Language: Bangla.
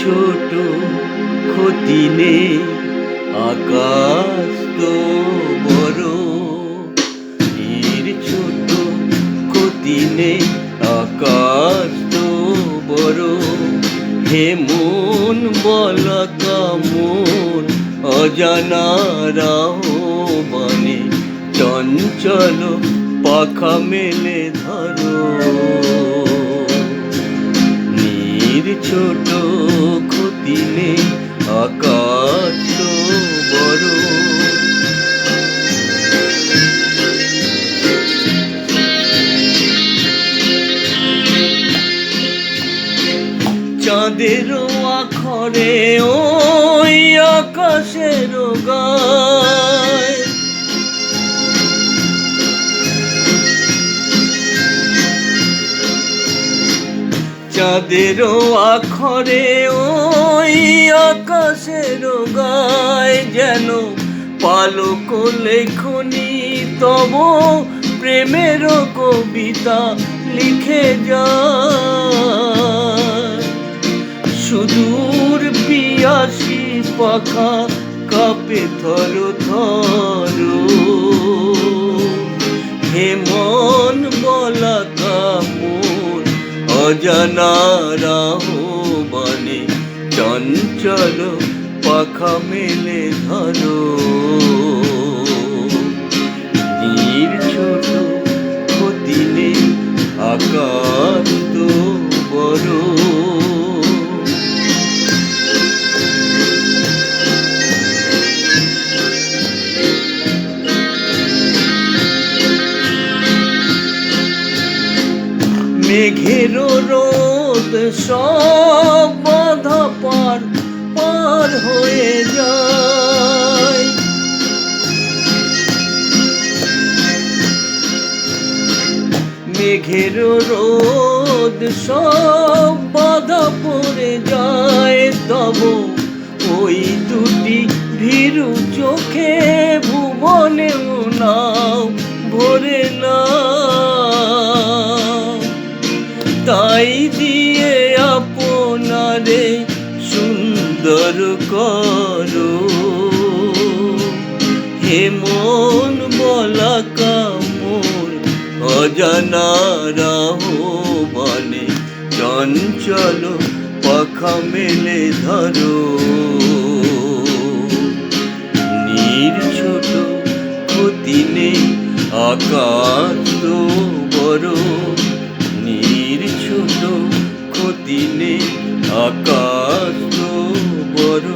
ছোট ক্ষতি নেই, আকাশ তো বড়। ছোট ক্ষতি নেই, আকাশ তো বড়। হে মন বলা কামন, অজানা রাহবানে চঞ্চল পাখা মেলে ধরো। ছোট ক্ষতি নেই, আকাশ তো বড়। চাঁদের আখরে ওই আকাশের গায়, চাঁদের আখরে ওই আকাশের গায়, যেন পালক লেখনি তব প্রেমের কবিতা লিখে যায়। সুদূর পিয়াসী পাখা কাঁপে থর থর। হে মন বলা কামন, অজানা রাহবানে চঞ্চল পাখা মেলে ধরো। ছোট ক্ষতি নেই, আকাশ তো বড়। মেঘের রোদ সব বাধা পার পার হয়ে যায়। মেঘের রোদ সব বাধা পড়ে যায়, তব ওই দুটি ভীরু চোখে ভুবনে নাও ভরে না। তাই দিয়ে আপনারে সুন্দর করো। হে মন বলা কামন, অজানা রাহবানে চঞ্চল পাখা মেলে ধরো। ছোট ক্ষতি নেই, আকাশ তো বড়। ছোট ক্ষতি নেই, আকাশ তো বড়।